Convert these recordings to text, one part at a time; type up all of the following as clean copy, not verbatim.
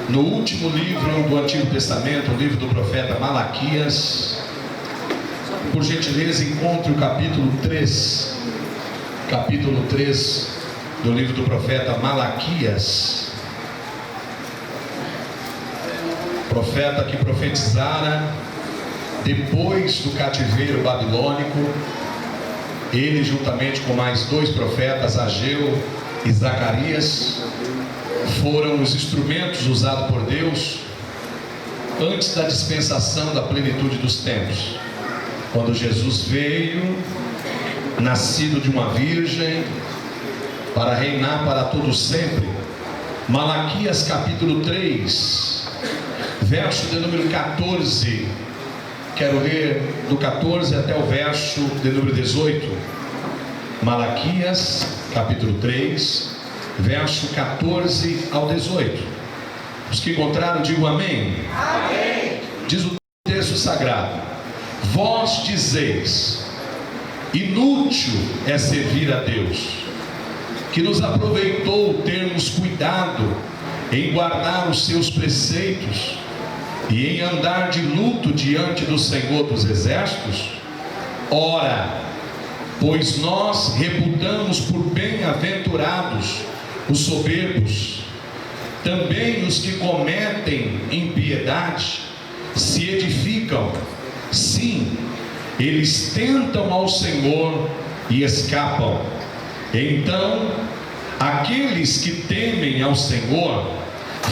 no último livro do Antigo Testamento, o livro do profeta Malaquias. Por gentileza, encontre o capítulo 3. Capítulo 3 do livro do profeta Malaquias. Profeta que profetizara depois do cativeiro babilônico. Ele, juntamente com mais dois profetas, Ageu e Zacarias, foram os instrumentos usados por Deus antes da dispensação da plenitude dos tempos, quando Jesus veio, nascido de uma virgem, para reinar para todo sempre. Malaquias capítulo 3, verso de número 14. Quero ler do 14 até o verso de número 18. Malaquias capítulo 3, verso 14 ao 18. Os que encontraram, digam amém. Amém. Diz o texto sagrado: vós dizeis, inútil é servir a Deus, que nos aproveitou termos cuidado em guardar os seus preceitos e em andar de luto diante do Senhor dos Exércitos. Ora, pois nós reputamos por bem-aventurados os soberbos, também os que cometem impiedade se edificam. Sim, eles tentam ao Senhor e escapam. Então, aqueles que temem ao Senhor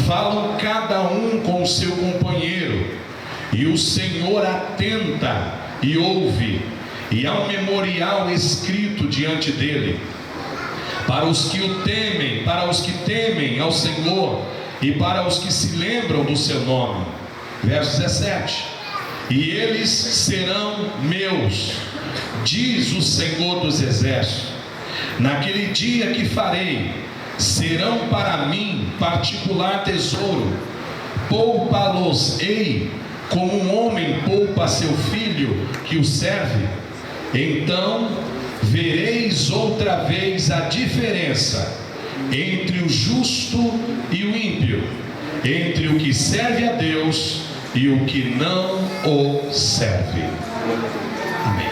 falam cada um com o seu companheiro, e o Senhor atenta e ouve, e há um memorial escrito diante dele, para os que o temem, para os que temem ao Senhor, e para os que se lembram do seu nome. Verso 17: e eles serão meus, diz o Senhor dos Exércitos. Naquele dia que farei, serão para mim particular tesouro. Poupa-los-ei como um homem poupa seu filho que o serve. Então vereis outra vez a diferença entre o justo e o ímpio, entre o que serve a Deus e o que não o serve. Amém.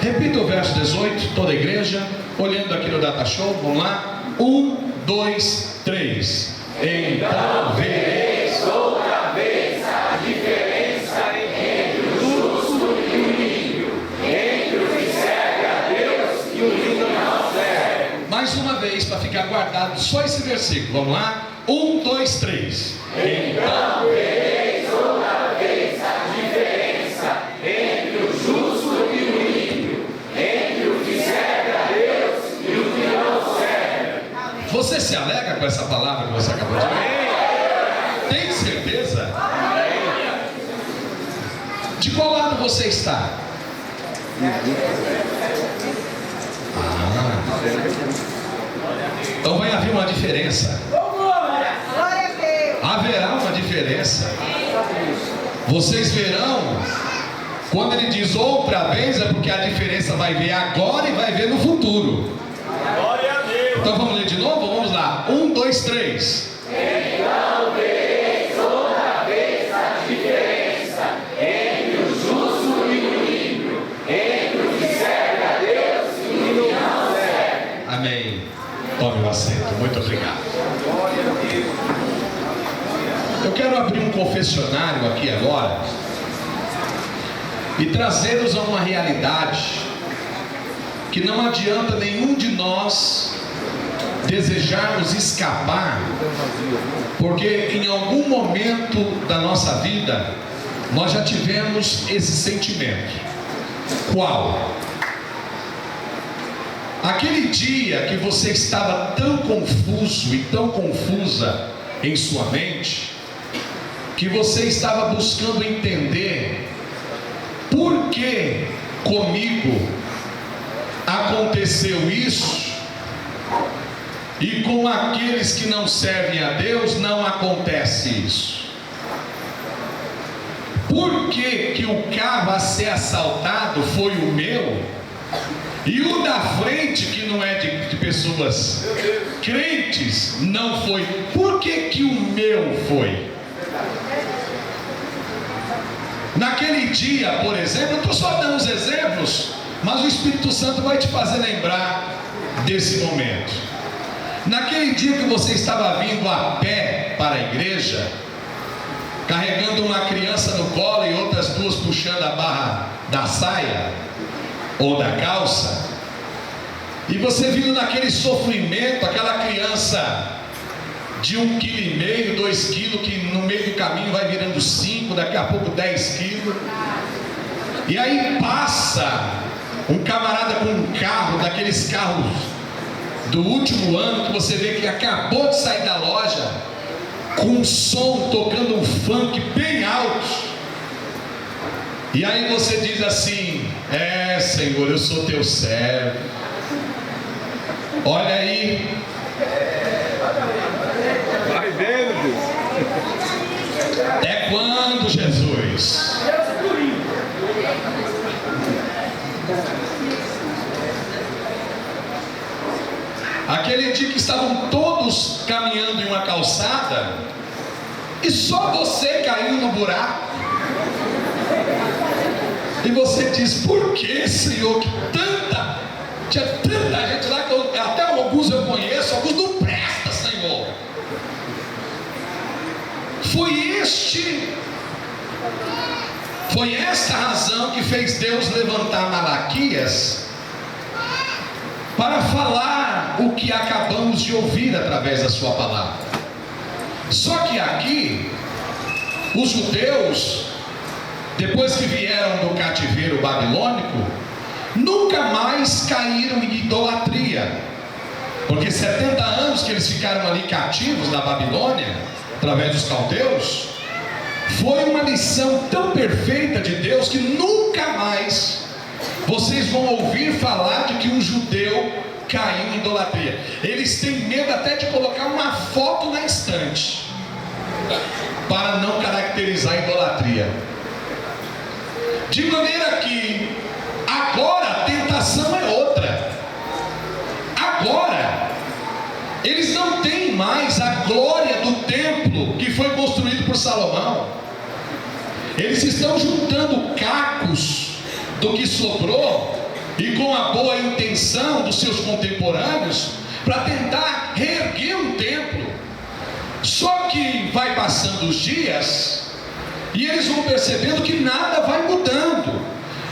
Repita o verso 18, toda a igreja, olhando aqui no Data Show. Vamos lá? 1, 2, 3. Então vereis outra vez a diferença entre o justo e o ímpio, entre o que serve a Deus e o que não serve. Mais uma vez, para ficar guardado só esse versículo. Vamos lá? 1, 2, 3. Então vereis outra vez a diferença entre o justo e o ímpio, entre o que serve a Deus e o que não serve. Você se alegra com essa palavra que você acabou de ler? Tem certeza? De qual lado você está? Então vai haver uma diferença. Haverá uma diferença. Vocês verão, quando ele diz outra vez, é porque a diferença vai ver agora e vai ver no futuro. Glória a Deus. Então vamos ler de novo? Vamos lá. 1, 2, 3. Então vereis outra vez a diferença entre o justo e o ímpio, entre o que serve a Deus e o que não serve. Amém. Tome o assento. Muito obrigado. Eu quero abrir um confessionário aqui agora e trazer-nos a uma realidade que não adianta nenhum de nós desejarmos escapar, porque em algum momento da nossa vida nós já tivemos esse sentimento. Qual? Aquele dia que você estava tão confuso e tão confusa em sua mente, que você estava buscando entender por que comigo aconteceu isso e com aqueles que não servem a Deus não acontece isso. Por que que o carro a ser assaltado foi o meu E o da frente, que não é de pessoas crentes, não foi. Por que o meu foi? Naquele dia, por exemplo, eu estou só dando uns exemplos, mas o Espírito Santo vai te fazer lembrar desse momento. Naquele dia que você estava vindo a pé para a igreja, carregando uma criança no colo e outras duas puxando a barra da saia ou da calça, e você vindo naquele sofrimento, aquela criança de 1,5 kg, 2 kg, que no meio do caminho vai virando 5, daqui a pouco 10 kg, e aí passa um camarada com um carro, daqueles carros do último ano, que você vê que acabou de sair da loja, com um som, tocando um funk bem alto, e aí você diz assim: Senhor, eu sou teu servo, olha aí, vai vendo, Deus. É quando, Jesus? Aquele dia que estavam todos caminhando em uma calçada e só você caiu no buraco, e você diz: por que, Senhor, que tinha tanta gente lá, que até alguns eu conheço, alguns não prestam, Senhor. Foi esta razão que fez Deus levantar Malaquias para falar o que acabamos de ouvir através da sua palavra. Só que aqui, os judeus, depois que vieram do cativeiro babilônico, nunca mais caíram em idolatria, porque 70 anos que eles ficaram ali cativos na Babilônia, através dos caldeus, foi uma lição tão perfeita de Deus que nunca mais vocês vão ouvir falar de que um judeu caiu em idolatria. Eles têm medo até de colocar uma foto na estante, para não caracterizar a idolatria. De maneira que agora a tentação é outra. Agora eles não têm mais a glória do templo que foi construído por Salomão. Eles estão juntando cacos do que sobrou, e com a boa intenção dos seus contemporâneos, para tentar reerguer um templo. Só que vai passando os dias e eles vão percebendo que nada vai mudando.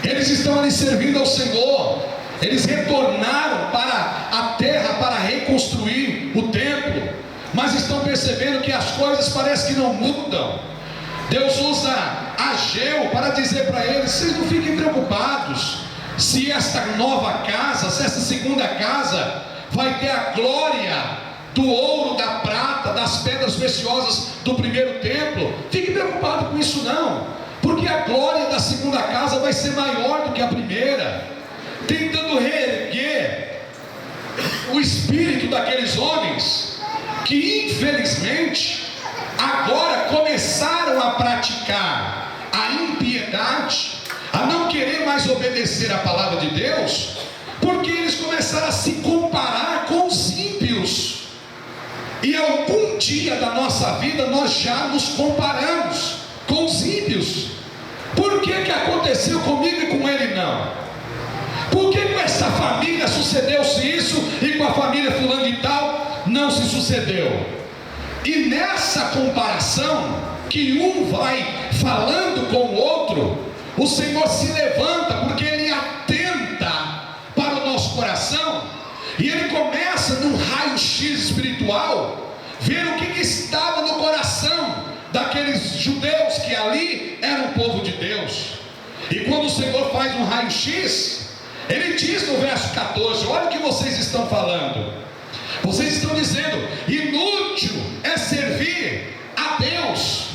Eles estão ali servindo ao Senhor, eles retornaram para a terra para reconstruir o templo, mas estão percebendo que as coisas parecem que não mudam. Deus usa Ageu para dizer para eles: vocês não fiquem preocupados se esta nova casa, se esta segunda casa vai ter a glória do ouro, da prata, das pedras preciosas do primeiro templo. Fique preocupado com isso não, porque a glória da segunda casa vai ser maior do que a primeira. Tentando reerguer o espírito daqueles homens que infelizmente agora começaram a praticar a impiedade, a não querer mais obedecer a palavra de Deus, porque eles começaram a se comparar com os ímpios. E algum dia da nossa vida nós já nos comparamos com os ímpios. Por que aconteceu comigo e com ele não? Por que com essa família sucedeu-se isso e com a família fulano e tal não se sucedeu? E nessa comparação, que um vai falando com o outro, o Senhor se levanta, porque Ele atenta para o nosso coração, e Ele começa num raio-x espiritual, ver o que estava no coração daqueles judeus que ali eram o povo de Deus. E quando o Senhor faz um raio-x, Ele diz no verso 14: olha o que vocês estão falando. Vocês estão dizendo: inútil é servir a Deus.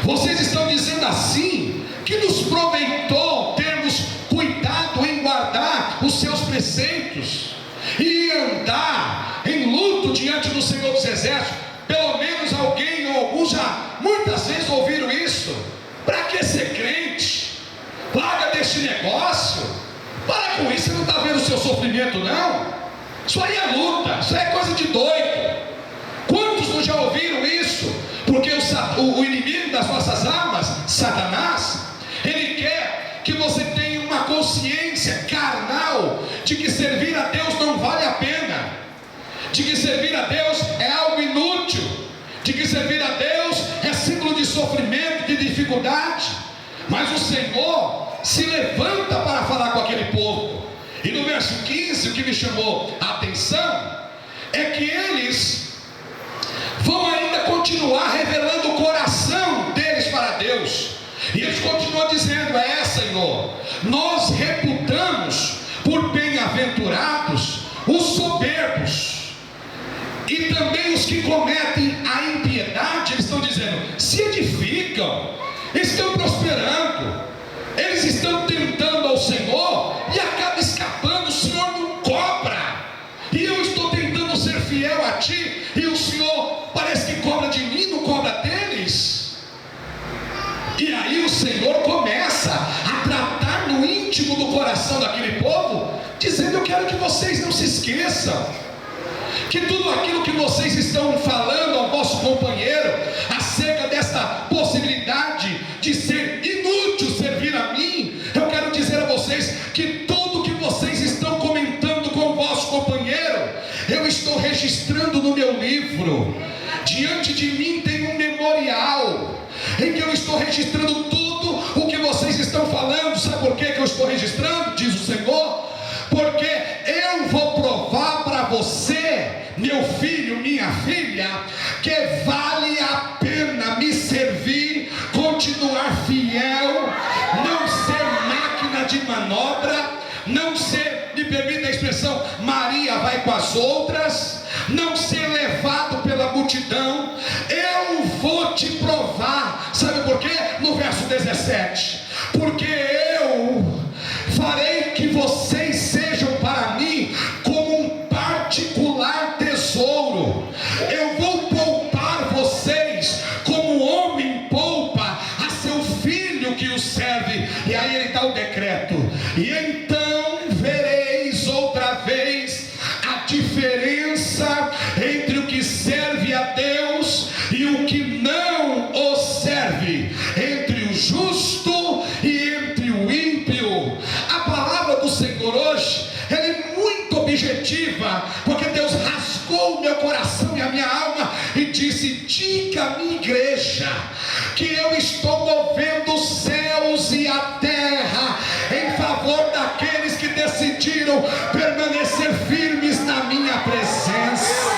Vocês estão dizendo assim, que nos proveitou termos cuidado em guardar os seus preceitos e andar em luto diante do Senhor dos Exércitos. Pelo menos alguém ou alguns já muitas vezes ouviram isso. Para que ser crente? Larga deste negócio. Para com isso, você não está vendo o seu sofrimento, não? Isso aí é luta, isso aí é coisa de doido. Quantos não já ouviram isso? Porque o inimigo das nossas almas, Satanás, ele quer que você tenha uma consciência carnal de que servir a Deus não vale a pena, de que servir a Deus é algo inútil, de que servir a Deus é símbolo de sofrimento, de dificuldade. Mas o Senhor se levanta para falar com aquele povo. E no verso 15, o que me chamou a atenção é que eles vão ainda continuar revelando o coração deles para Deus. E eles continuam dizendo: Senhor, nós reputamos por bem-aventurados os soberbos e também os que cometem a impiedade. Eles estão dizendo: se edificam, estão prosperando, eles estão tentando ao Senhor e acaba escapando. O Senhor não cobra, e eu estou tentando ser fiel a Ti, e o Senhor parece que cobra de mim, não cobra deles. E aí o Senhor começa a tratar no íntimo do coração daquele povo, dizendo: eu quero que vocês não se esqueçam que tudo aquilo que vocês estão falando ao vosso companheiro acerca desta possibilidade de ser inútil servir a mim, eu quero dizer a vocês que tudo que vocês estão comentando com o vosso companheiro, eu estou registrando no meu livro. Diante de mim tem um memorial em que eu estou registrando tudo o que vocês estão falando. Sabe por que eu estou registrando? Diz o Senhor: porque eu vou provar para você, meu filho, minha filha, que vale a pena me servir, continuar fiel, não ser máquina de manobra, não ser, me permita a expressão, Maria vai com as outras, não ser levado pela multidão. Eu vou te provar. Sabe por quê? No verso 17: porque eu farei que vocês sejam para mim como um particular tesouro. Eu vou poupar vocês como o homem poupa a seu filho que o serve. E aí ele dá o decreto: e então vereis outra vez a diferença entre o que serve a Deus e o que não o serve, entre o justo e entre o ímpio. A palavra do Senhor hoje, ela é muito objetiva, porque Deus rasgou o meu coração e a minha alma e disse: diga à minha igreja que eu estou movendo os céus e a terra em favor daqueles que decidiram permanecer firmes na minha presença.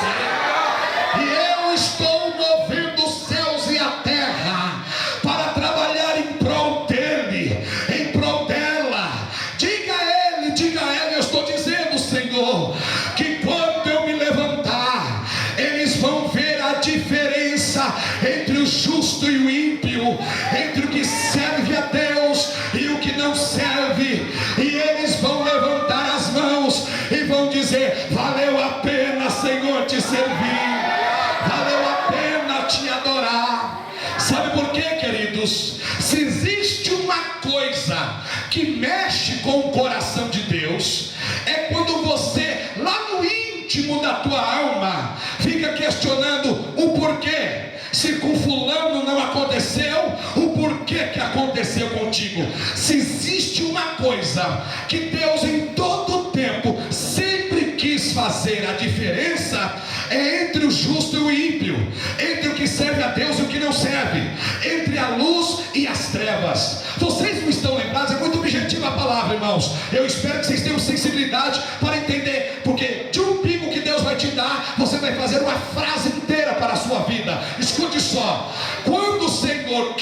E eu estou movendo os céus e a terra para trabalhar em prol dele, em prol dela. Diga a ele, eu estou dizendo, Senhor, que quando eu me levantar, eles vão ver a diferença entre o justo e o ímpio, entre o que serve a Deus e o que não serve. E eles vão levantar as mãos e vão dizer: valeu a pena, Senhor, te servir, valeu a pena te adorar. Sabe por quê, queridos? Se existe uma coisa que mexe com o coração de Deus, é quando você, lá no íntimo da tua alma, fica questionando o porquê. Se com fulano não aconteceu, o porquê que aconteceu contigo? Se existe uma coisa que Deus em todo o tempo sempre quis fazer a diferença, é entre o justo e o ímpio, entre o que serve a Deus e o que não serve, entre a luz e as trevas. Vocês não estão lembrados? É muito objetiva a palavra, irmãos. Eu espero que vocês tenham sensibilidade para entender, porque de um pingo que Deus vai te dar, você vai fazer uma frase inteira para a sua vida. Escute só: quando o Senhor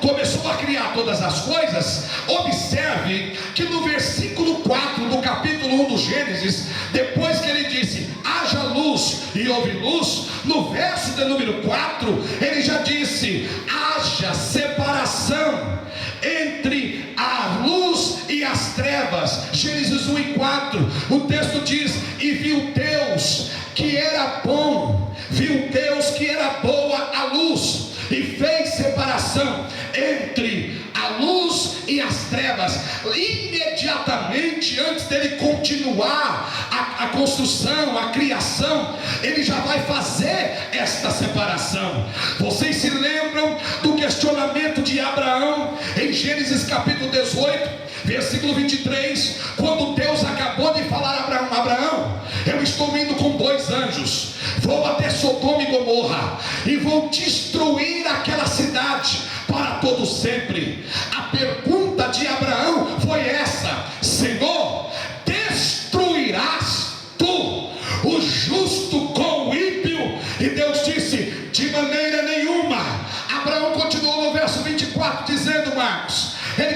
começou a criar todas as coisas, observe que no versículo 4 do capítulo 1 do Gênesis, depois que ele disse: haja luz e houve luz, no verso de número 4, ele já disse: haja separação entre a luz e as trevas. Gênesis 1 e 4, o texto diz: e viu Deus que era bom, viu Deus que era boa a luz e fez separação entre a luz e as trevas. Imediatamente antes dele continuar a construção, a criação, ele já vai fazer esta separação. Vocês se lembram do questionamento de Abraão em Gênesis capítulo 18, versículo 23, quando Deus acabou de falar a Abraão: Abraão, eu estou indo com 2 anjos, vou até Sodoma e Gomorra e vou destruir aquela cidade para todo sempre. A pergunta de Abraão foi essa: Senhor, destruirás tu o justo com o ímpio? E Deus disse: de maneira nenhuma. Abraão continuou no verso 24 dizendo, Marcos, ele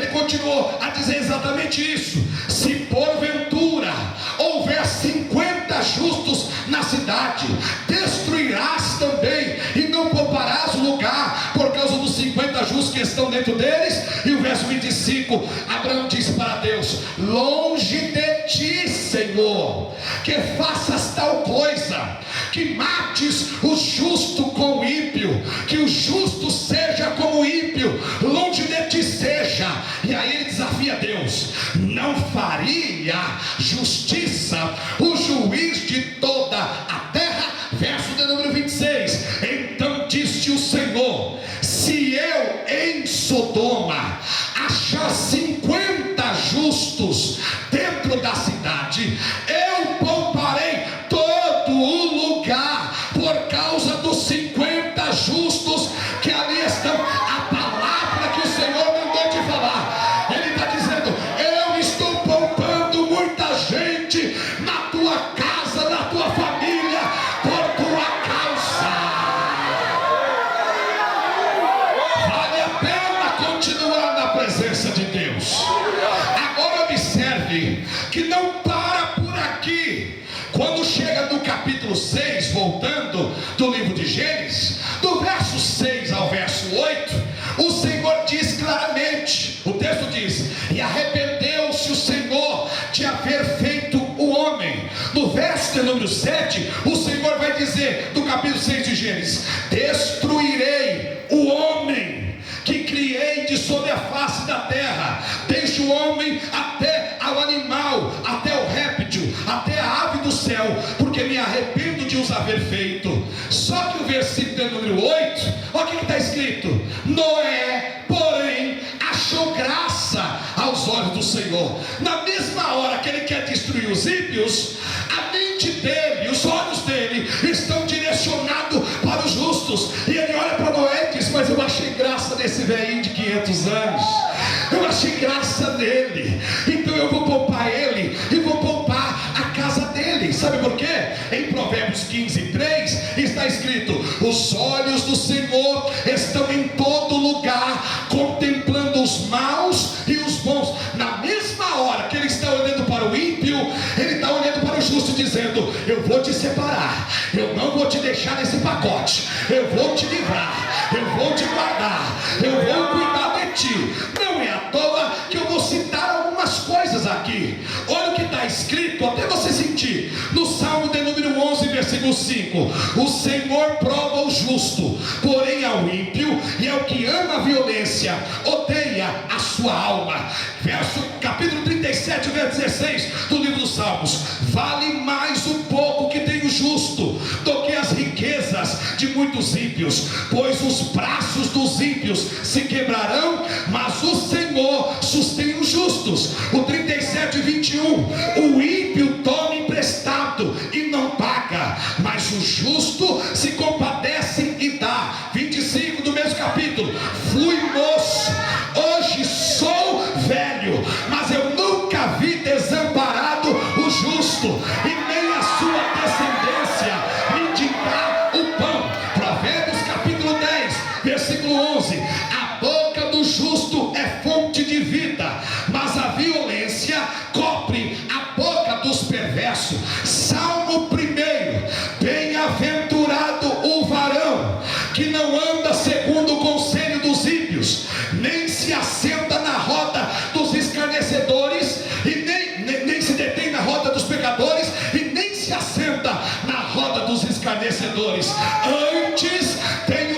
continuou a dizer exatamente isso: se porventura houver 50 justos na cidade, destruirás também e não pouparás o lugar por causa dos 50 justos que estão dentro deles. E o verso 25, Abraão disse para Deus: longe de ti, Senhor, que faças tal coisa, que mates o justo com o ímpio, que o justo seja como o ímpio, longe de ti seja. E aí ele desafia Deus: não faria justiça o juiz de toda a terra? Verso de número 26, então disse o Senhor: se eu em Sodoma achar 50 justos dentro da cidade, eu pouparei todo o lugar por causa dos 50 justos que ali estão. A palavra que o Senhor mandou te falar, ele está dizendo: eu estou poupando muita gente na tua casa, na tua família, por tua causa. Vale a pena continuar na presença de Deus. Agora observe que não para por aqui. Quando chega no capítulo 6, voltando do livro de Gênesis, do verso 6 ao verso 8, o Senhor diz claramente, o texto diz: e arrependeu-se o Senhor de haver feito o homem. No verso de número 7, o Senhor vai dizer, do capítulo 6 de Gênesis: destruirei o homem que criei de sobre a face da terra, desde o homem até ao animal, até o réptil, até a ave do céu, porque me arrependo de os haver feito. Só que o versículo de número 8, olha o que está escrito: Noé, porém, achou graça aos olhos do Senhor. Na mesma hora que ele quer destruir os ímpios, a mente dele, os olhos dele estão direcionados para os justos. E ele olha para Noé e diz: mas eu achei graça nesse velhinho de 500 anos, eu achei graça nele, então eu vou poupar ele e vou poupar a casa dele. Sabe por quê? Em Provérbios 15:3 está escrito: os olhos do Senhor estão em todo lugar, contemplando os maus e os bons. Na mesma hora que ele está olhando para o ímpio, ele está olhando para o justo, dizendo: eu vou te separar, eu não vou te deixar nesse pacote, eu vou te livrar, eu vou te guardar, eu vou cuidar de ti. Não é à toa que eu vou citar algumas coisas aqui. Olha o que está escrito, até você sentir, no Salmo de número 11, versículo 5: o Senhor prova o justo, porém ao ímpio e ao que ama a violência odeia a sua alma. Capítulo 37, verso 16 do livro dos Salmos: vale mais o pouco que tem o justo do que as riquezas de muitos ímpios, pois os braços dos ímpios se quebrarão, mas o Senhor sustém os justos. O 37, 21: o ímpio toma emprestado e não paga, mas o justo se compadece e dá. 25 do mesmo capítulo: fui moço, hoje sou velho, mas eu nunca vi desamparado o justo, e nem a sua descendência mendigar o pão. Provérbios capítulo 10, versículo 11: a boca do justo é fonte de vida, mas a violência cobre a boca dos perversos. Salmo 1: bem-aventurado o varão que não anda segundo o conselho dos ímpios, nem se assenta na roda dos escarnecedores, e nem se detém na roda dos pecadores, e nem se assenta na roda dos escarnecedores. Antes tem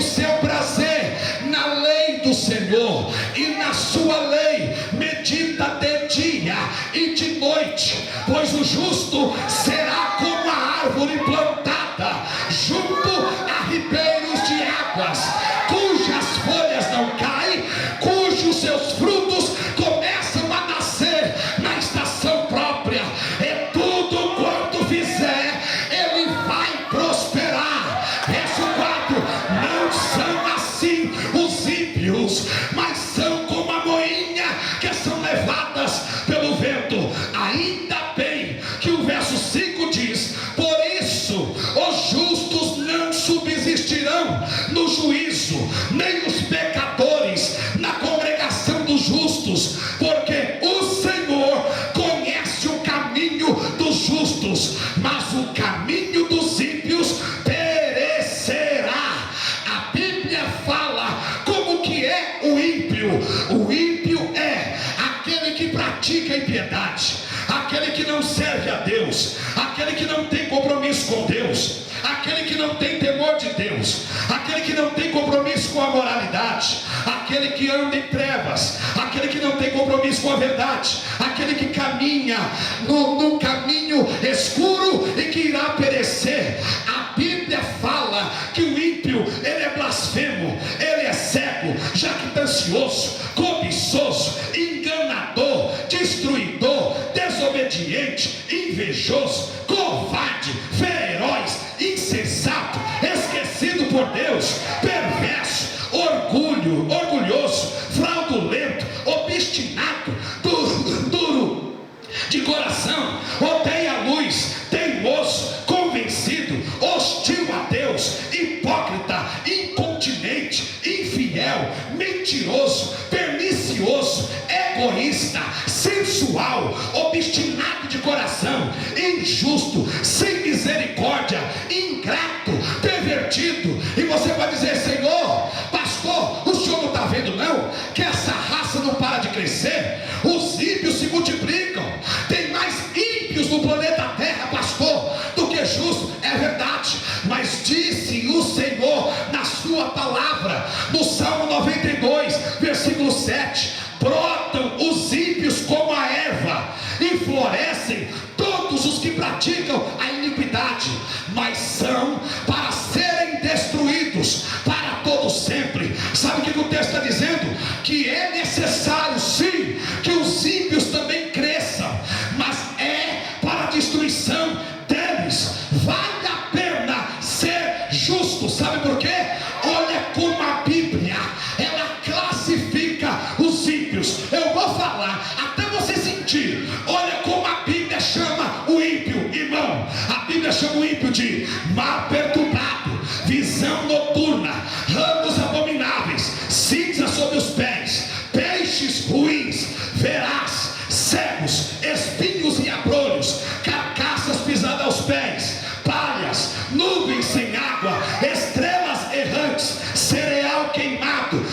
noite, pois o justo será como a árvore plantada junto a ribeiros de águas, cujas folhas não caem, cujos seus frutos começam a nascer na estação própria, e tudo quanto fizer, ele vai prosperar. Verso 4: não são assim os ímpios, mas são como a moinha que são levadas pelo vento. Ainda bem que o verso 5 diz: por isso os justos não subsistirão no juízo, nem os pecadores na congregação dos justos, porque o Senhor conhece o caminho dos justos, mas o caminho dos ímpios perecerá. A Bíblia fala como que é o ímpio. O ímpio é aquele que pratica a impiedade, aquele que não serve a Deus, aquele que não tem compromisso com Deus, aquele que não tem temor de Deus, aquele que não tem compromisso com a moralidade, aquele que anda em trevas, aquele que não tem compromisso com a verdade, aquele que caminha num caminho escuro e que irá perecer. A Bíblia fala que o ímpio, ele é blasfemo, ele é cego, jactancioso, cobiçoso, enganador, destruidor, desobediente, invejoso, covarde, feroz, insensato, esquecido por Deus, perverso, orgulhoso, fraudulento, obstinado, duro de coração, odeia a luz, teimoso, convencido, hostil a Deus, hipócrita, incontinente, infiel, mentiroso, pernicioso, egoísta, sensual, obstinado de coração, injusto, sem misericórdia, ingrato, pervertido. E você vai dizer: Senhor, pastor, o senhor não está vendo não que essa raça não para de crescer? Os ímpios se multiplicam, tem mais ímpios no planeta Terra, pastor, do que justos. É verdade, mas disse o Senhor na sua palavra, no Salmo 92, versículo 7: brotam os ímpios como a erva, e florescem todos os que praticam a iniquidade, mas são para serem destruídos para todo sempre. Sabe o que o texto está dizendo? Que é necessário sim que os ímpios também cresçam, mas é para a destruição deles. Vale a pena ser justo. Sabe por quê? Olha como a Bíblia, ela classifica os ímpios. Eu vou falar até você sentir. Olha como a Bíblia chama o ímpio, irmão. A Bíblia chama o ímpio de mar perturbado, visão noturna, ramos abomináveis, cinza sobre os pés, peixes ruins, veraz, cegos, espinhos e abrolhos, carcaças pisadas aos pés, palhas, nuvens sem água, estrelas errantes, cereal queimado,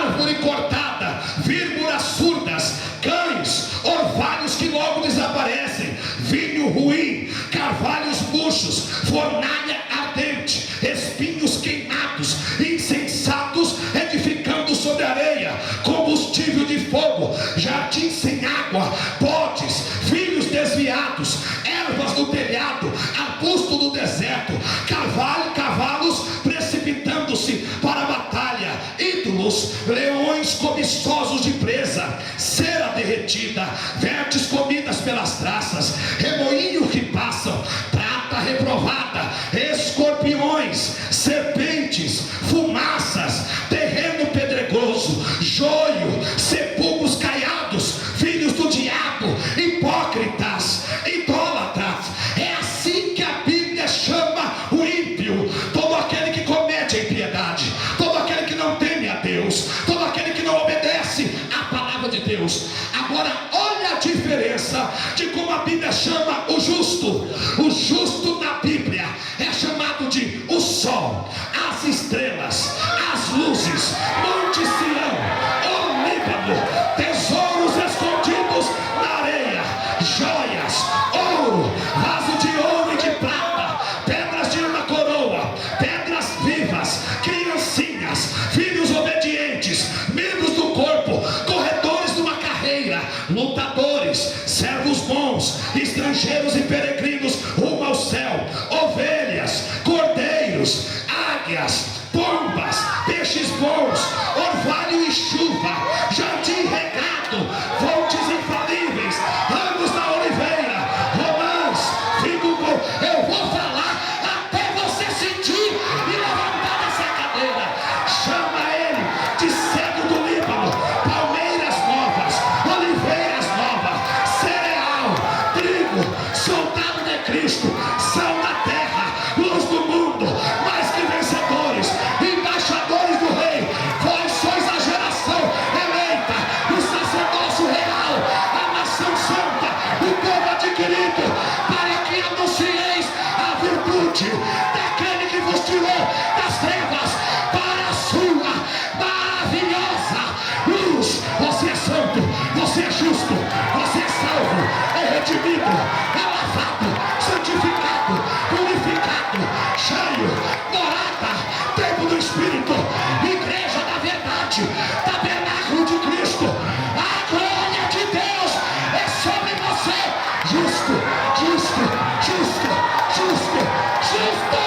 árvore cortada, vírgulas surdas, cães, orvalhos que logo desaparecem, vinho ruim, carvalhos murchos, fornalha ardente, espinhos queimados, insensatos edificando sobre areia, combustível de fogo, jardim sem água, bodes, filhos desviados, ervas no telhado, arbusto no deserto, cavalos precipitando-se para a batalha, ídolos, leões cobiçosos de presa, cera derretida, verdes comidas pelas traças, remoinho que passam, prata reprovada, escorpiões, serpentes, fumaças, terreno pedregoso, joio, sepulcros caiados, filhos do diabo, hipócritas, idólatras. É assim que a Bíblia chama o ímpio, todo aquele que comete a impiedade, todo aquele que não teme a Deus, todo aquele que não obedece à palavra de Deus. Agora olha a diferença de como a Bíblia chama o justo. O justo na Bíblia é chamado de o sol, as estrelas, as luzes, Monte Sião, o Líbano, tesouros escondidos na areia, joias, ouro, vaso de ouro e de prata, pedras de uma coroa, pedras vivas, criancinhas, filhos obedientes, membros do corpo, corredores de uma carreira, lutadores, servos bons e estrangeiros e peregrinos rumo ao céu, ovelhas, cordeiros, águias, pombas, peixes bons, orvalho e chuva, jardim regado, fontes infalíveis, ramos da oliveira, romãs, figo bom. Eu vou falar até você sentir e levantar dessa cadeira. Chama ele de cedro do Líbano, palmeiras novas, oliveiras novas, cereal, trigo, soldado de Cristo, sal da terra, luz do mundo, mais que vencedores, embaixadores do rei. Vós sois a geração eleita, o sacerdócio real, a nação santa, o povo adquirido, para que anuncieis a virtude daquele que vos tirou das trevas para a sua maravilhosa luz. Você é santo, você é justo, você é salvo, é redimido, é lavado, santificado, purificado, cheio, morada, tempo do Espírito, igreja da verdade, tabernáculo de Cristo. A glória de Deus é sobre você. Justo, justo, justo, justo, justo.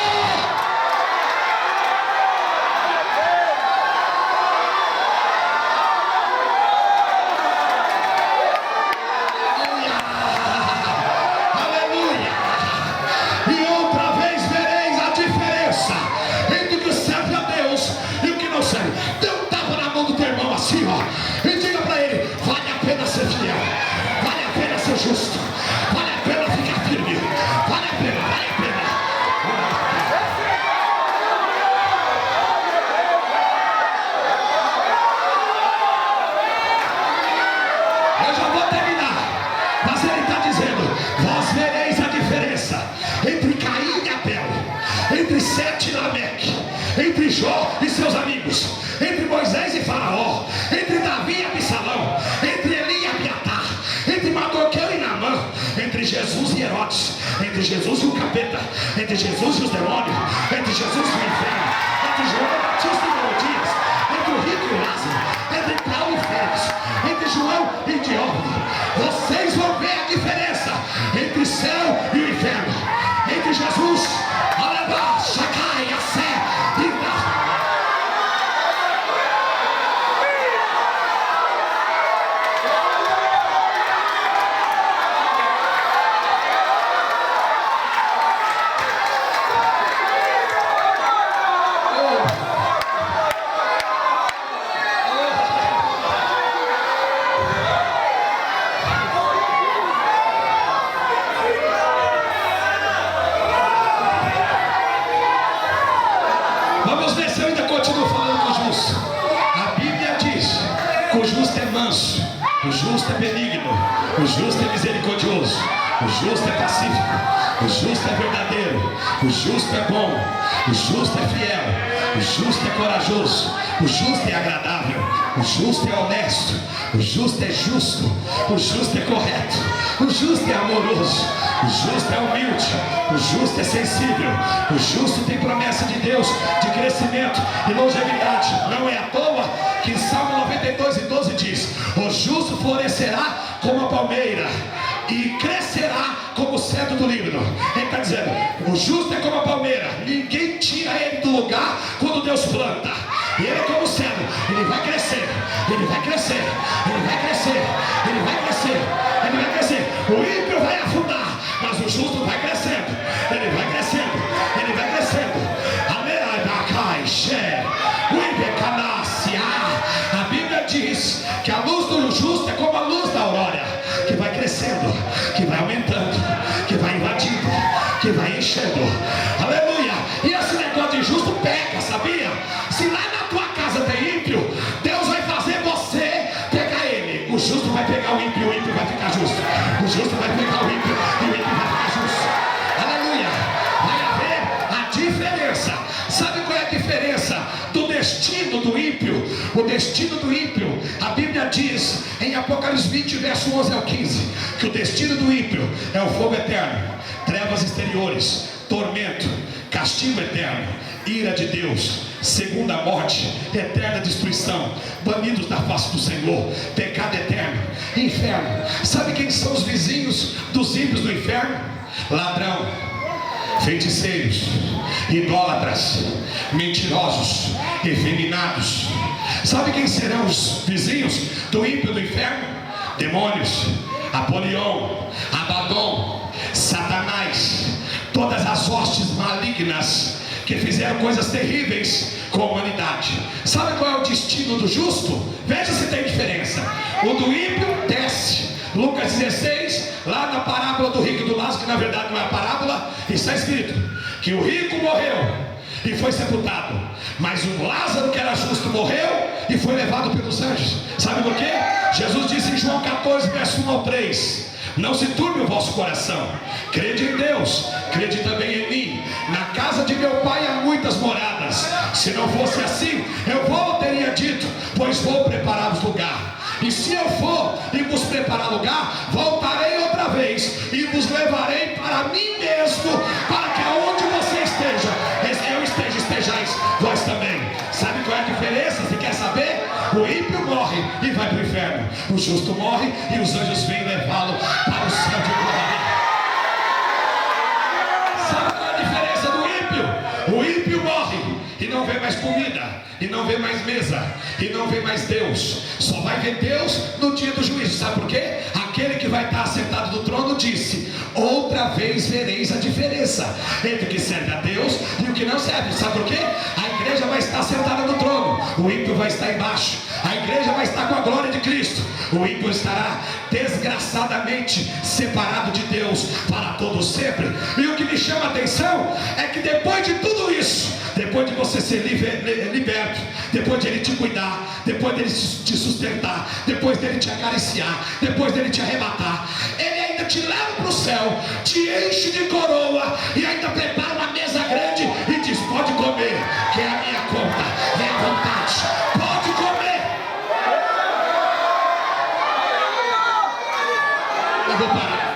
Aleluia! E outra vez vereis a diferença entre o que serve a Deus e o que não serve. Dê um tapa na mão do teu irmão assim, ó, e diga para ele: vale a pena ser fiel, vale a pena ser justo, vale a pena ficar firme, vale a pena, vale a pena. Eu já vou terminar, mas ele está dizendo: vós vereis a diferença entre Caim e Abel, entre Sete e Lameque, entre Jó e seus amigos, entre Moisés e Faraó, entre Davi e Absalão, entre Eli e Abiatar, entre Mardoqueu e Naamã, entre Jesus e Herodes, entre Jesus e o capeta, entre Jesus e os demônios, entre Jesus e o inferno, entre João Batista e Herodias, entre o rico e o Lázaro, entre Paulo e Félix, entre João e Diógenes. Vocês vão ver a diferença entre céu e o inferno, entre Jesus, Alabá, Shacai, Assé e vamos ver se eu ainda continuo falando com o justo. A Bíblia diz que o justo é manso, o justo é benigno, o justo é misericordioso, o justo é pacífico, o justo é verdadeiro, o justo é bom, o justo é fiel, o justo é corajoso, o justo é agradável, o justo é honesto, o justo é justo, o justo é correto, o justo é amoroso, o justo é humilde, o justo é sensível, o justo tem promessa de Deus de crescimento e longevidade. Não é à toa que em Salmo 92:12 diz: o justo florescerá como a palmeira e crescerá como o cedro do Líbano. Ele está dizendo: o justo é como a palmeira, ninguém tira ele do lugar quando Deus planta. E ele é como o cedro, ele vai crescer, ele vai crescer, ele vai crescer, ele vai crescer, ele vai crescer. O ímpio vai afundar, mas o justo vai crescendo, ele vai crescendo, ele vai crescendo. A Bíblia diz que a luz do justo é como a luz da aurora, que vai crescendo, que vai aumentando, que vai invadindo, que vai enchendo. Aleluia! E esse negócio de justo pega, sabia? Se lá na tua casa tem ímpio, Deus vai fazer você pegar ele. O justo vai pegar o ímpio vai ficar justo. O justo vai pegar o ímpio e o ímpio vai ficar justo. Aleluia! Vai haver a diferença. Sabe qual é a diferença do destino do ímpio? O destino do ímpio, a Bíblia diz em Apocalipse 20, verso 11 ao 15, que o destino do ímpio é o fogo eterno, trevas exteriores, tormento, castigo eterno. ira de Deus, segunda morte, eterna destruição, banidos da face do Senhor, pecado eterno, inferno. Sabe quem são os vizinhos dos ímpios do inferno? Ladrão, feiticeiros, idólatras, mentirosos, efeminados. Sabe quem serão os vizinhos do ímpio do inferno? Demônios, Apolion, Abaddon, Satanás, todas as hostes malignas que fizeram coisas terríveis com a humanidade. Sabe qual é o destino do justo? Veja se tem diferença. O do ímpio desce. Lucas 16, lá na parábola do rico e do Lázaro, que na verdade não é a parábola, está escrito que o rico morreu e foi sepultado, mas o Lázaro, que era justo, morreu e foi levado pelos anjos. Sabe por quê? Jesus disse em João 14, verso 1 ao 3: não se turbe o vosso coração, crede em Deus, crede também em mim. Na casa de meu pai há muitas moradas. Se não fosse assim, eu teria dito, pois vou preparar-vos lugar. E se eu for e vos preparar lugar, voltarei outra vez e vos levarei para mim mesmo, para que aonde você esteja, eu estejais vós também. Sabe qual é a diferença? Você quer saber? O ímpio morre e vai para o inferno, o justo morre e os anjos vêm levá-lo para o céu de glória. Sabe qual é a diferença do ímpio? O ímpio morre e não vê mais comida, e não vê mais mesa, e não vê mais Deus. Só vai ver Deus no dia do juízo. Sabe por quê? Aquele que vai estar sentado no trono disse: outra vez vereis a diferença entre o que serve a Deus e o que não serve. Sabe por quê? A igreja vai estar sentada no trono, o ímpio vai estar embaixo. A igreja vai estar com a glória de Cristo, o ímpio estará desgraçadamente separado de Deus para todo sempre. E o que me chama a atenção é que depois de tudo isso, depois de você ser liberto, depois de Ele te cuidar, depois dele te sustentar, depois dele te acariciar, depois dele te arrebatar, Ele ainda te leva para o céu, te enche de coroa e ainda prepara uma mesa grande e diz: pode comer, que é a minha conta, é a vontade, pode comer. Eu vou parar.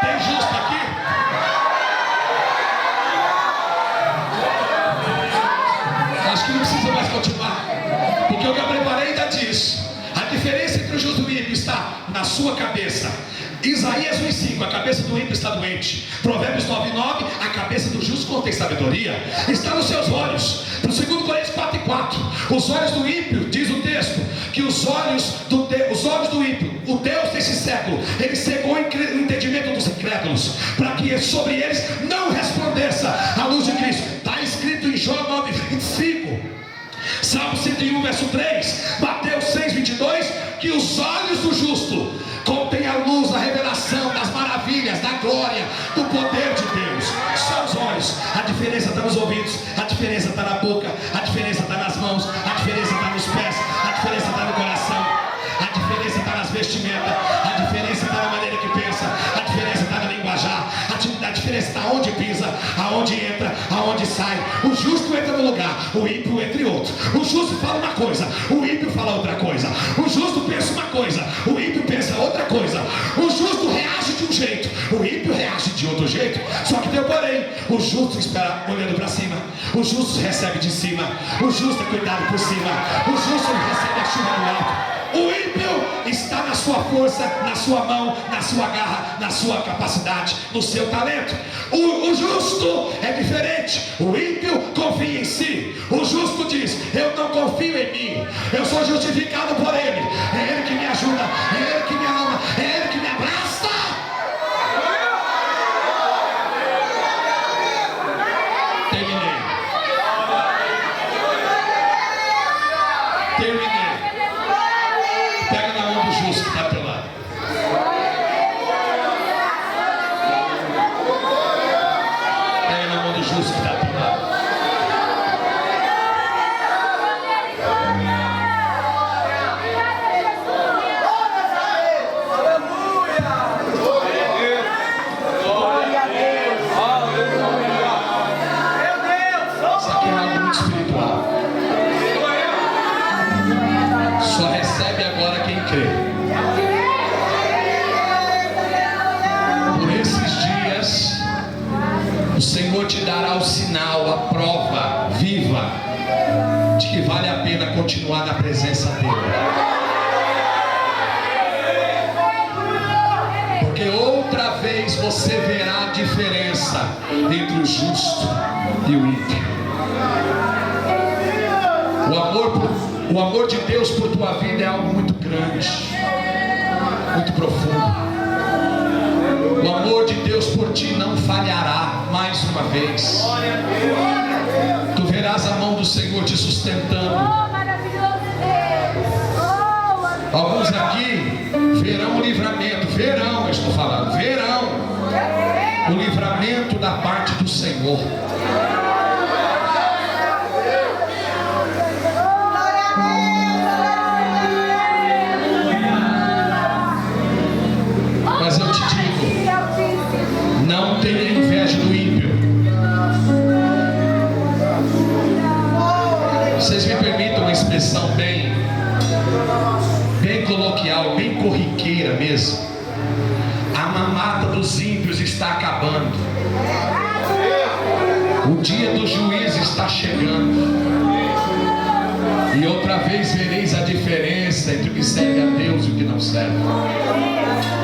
Tem justo aqui? Acho que não precisa mais continuar, porque o que eu preparei ainda diz: a diferença entre o justo e o ímpio está na sua cabeça. Isaías 1,5, a cabeça do ímpio está doente. Provérbios 9,9, a cabeça do justo contém sabedoria, está nos seus olhos. Para o 2 Coríntios 4,4, os olhos do ímpio, diz o texto, que os olhos do ímpio, o Deus desse século, ele cegou o entendimento dos incrédulos, para que sobre eles não resplandeça a luz de Cristo. Está escrito em João 9,25, Salmo 101, verso 3, Mateus 6,22, que os olhos do justo contém a luz, a revelação das maravilhas, da glória, do poder de Deus. São os olhos. A diferença está nos ouvidos, a diferença está na boca, a diferença está nas mãos, a diferença está nos pés, a diferença está no coração, a diferença está nas vestimentas, a diferença está na maneira que pensa, a diferença está no linguajar, a diferença está onde pisa, aonde entra, aonde sai. O justo entra no lugar, o ímpio entra em outro. O justo fala uma coisa, o ímpio fala outra coisa. O justo pensa uma coisa, o ímpio pensa outra coisa. O justo reage de um jeito, o ímpio reage de outro jeito. Só que tem um porém: o justo espera olhando para cima, o justo recebe de cima, o justo é cuidado por cima, o justo recebe a chuva do alto. O ímpio está na sua força, na sua mão, na sua garra, na sua capacidade, no seu talento. O justo é diferente. O ímpio confia em si. O justo diz: eu não confio em mim, eu sou justificado por Ele. É Ele que me ajuda, é Ele que me ama, é Ele que me abraça. Terminei. Pega na mão do justo que está ao teu lado. Pega na mão do justo que está ao teu lado. Isso aqui é algo muito espiritual. Só recebe agora quem crê. Por esses dias será o sinal, a prova viva de que vale a pena continuar na presença dele. Porque outra vez você verá a diferença entre o justo e o ímpio. O amor de Deus por tua vida é algo muito grande, muito profundo. O amor de Deus por ti não falhará mais uma vez. Tu verás a mão do Senhor te sustentando. Alguns aqui verão o livramento. Verão, eu estou falando, verão o livramento da parte do Senhor. Mas eu te digo, não tenha inveja do ímpio. Vocês me permitam uma expressão bem coloquial, bem corriqueira mesmo. A mamata dos ímpios está acabando. O dia do juízo está chegando. E outra vez vereis a diferença entre o que serve a Deus e o que não serve,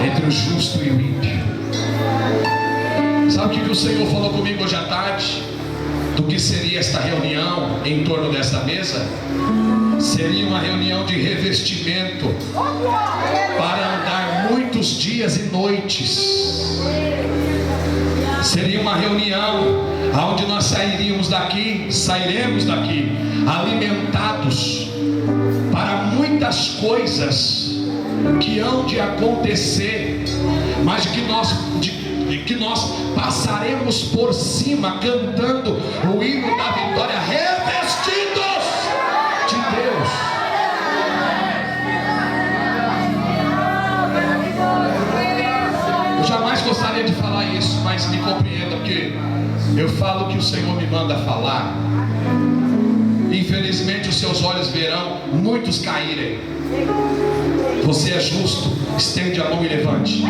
entre o justo e o ímpio. Sabe o que o Senhor falou comigo hoje à tarde? Do que seria esta reunião em torno desta mesa? Seria uma reunião de revestimento para andar muitos dias e noites. Seria uma reunião onde nós sairemos daqui alimentados para muitas coisas que hão de acontecer, mas de que nós passaremos por cima cantando o hino da vitória, revestidos de Deus. Eu jamais gostaria de falar isso, mas me compreenda, porque eu falo o que o Senhor me manda falar. Infelizmente os seus olhos verão muitos caírem. Você é justo, estende a mão e levante.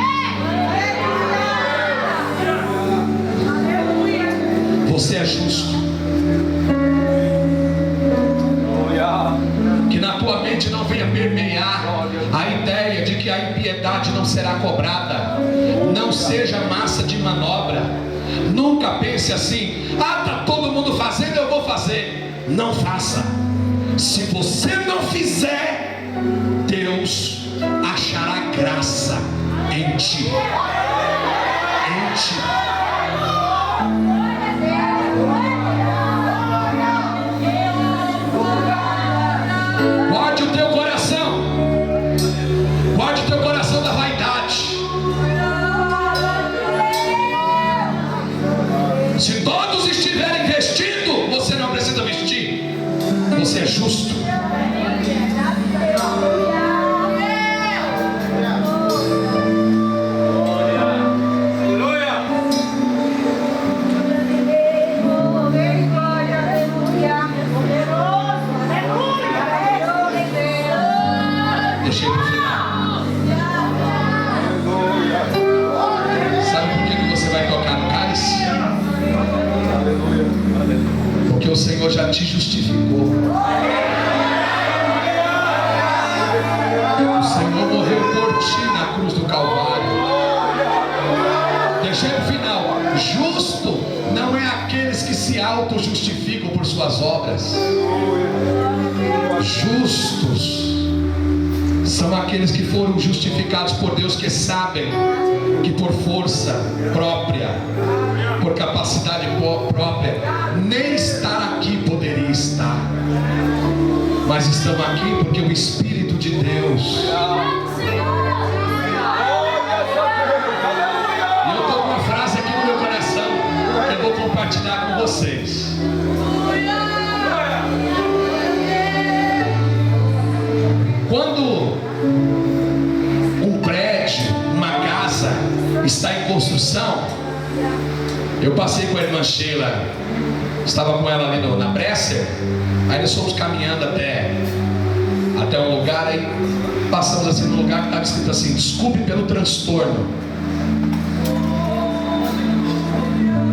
Você é justo. Que na tua mente não venha permear a ideia de que a impiedade não será cobrada. Não seja massa de manobra. Nunca pense assim: ah, está todo mundo fazendo, eu vou fazer. Não faça. Se você não fizer, Deus achará graça em ti. Em ti. Guarde o teu coração. Guarde o teu coração da vaidade. Se todos estiverem vestindo, você não precisa vestir. Você é justo. Deixei para o final. Sabe por que você vai tocar no cálice? Porque o Senhor já te justificou. O Senhor morreu por ti na cruz do Calvário. Deixei no final. Justo não é aqueles que se auto-justificam por suas obras. Justos são aqueles que foram justificados por Deus, que sabem que por força própria, por capacidade própria, nem estar aqui poderia estar, mas estão aqui porque o Espírito de Deus. E eu estou com uma frase aqui no meu coração que eu vou compartilhar com vocês. Quando um prédio, uma casa está em construção, eu passei com a irmã Sheila, estava com ela ali na Bresser, aí nós fomos caminhando até um lugar, aí passamos assim no lugar que estava escrito assim: desculpe pelo transtorno,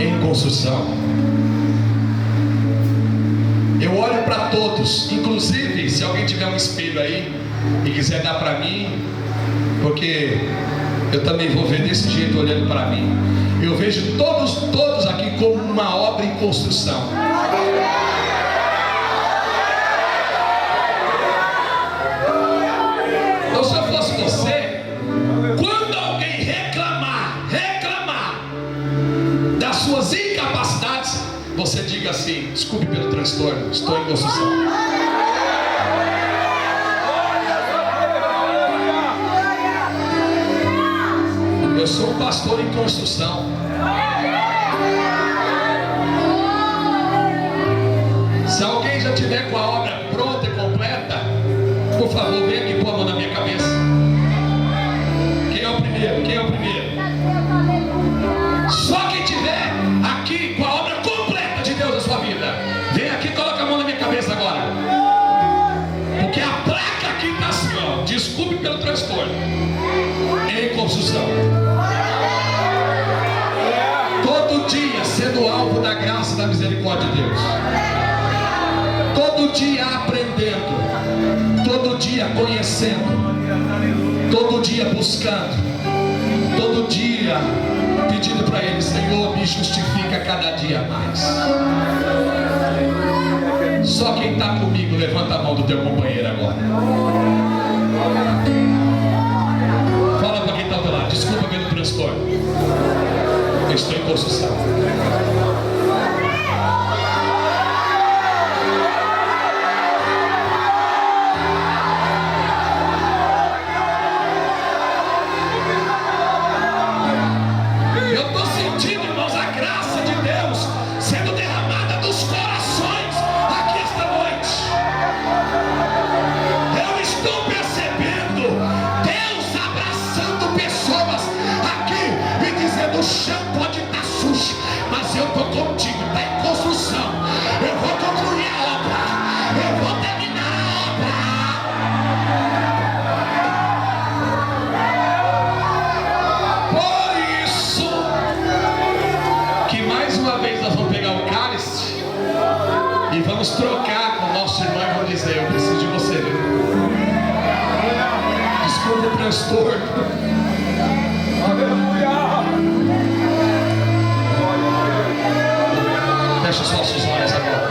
em construção. Eu olho para todos, inclusive se alguém tiver um espelho aí e quiser dar para mim, porque eu também vou ver desse jeito olhando para mim. Eu vejo todos aqui como uma obra em construção. Então, se eu fosse você, quando alguém reclamar das suas incapacidades, você diga assim: desculpe pelo transtorno, estou em construção. Eu sou um pastor em construção. Se alguém já tiver com a obra pronta e completa, por favor, vem aqui pôr a mão na minha cabeça. Quem é o primeiro? Quem é o primeiro? Só quem tiver aqui com a obra completa de Deus na sua vida, vem aqui e coloca a mão na minha cabeça agora. Porque a placa aqui está assim, ó: desculpe pelo transtorno, em construção. Todo dia sendo alvo da graça e da misericórdia de Deus. Todo dia aprendendo, todo dia conhecendo, todo dia buscando, todo dia pedindo para Ele: Senhor, me justifica cada dia mais. Só quem está comigo, levanta a mão do teu companheiro agora. Fala para quem está do lado: desculpa pelo transtorno, eu estou em construção. O chão pode estar sujo, mas eu estou contigo, está em construção. Eu vou concluir a obra, eu vou terminar a obra. Por isso que mais uma vez nós vamos pegar o cálice e vamos trocar com o nosso irmão e vamos dizer: eu preciso de você, viu? Desculpa o transtorno. Feche os nossos olhos agora.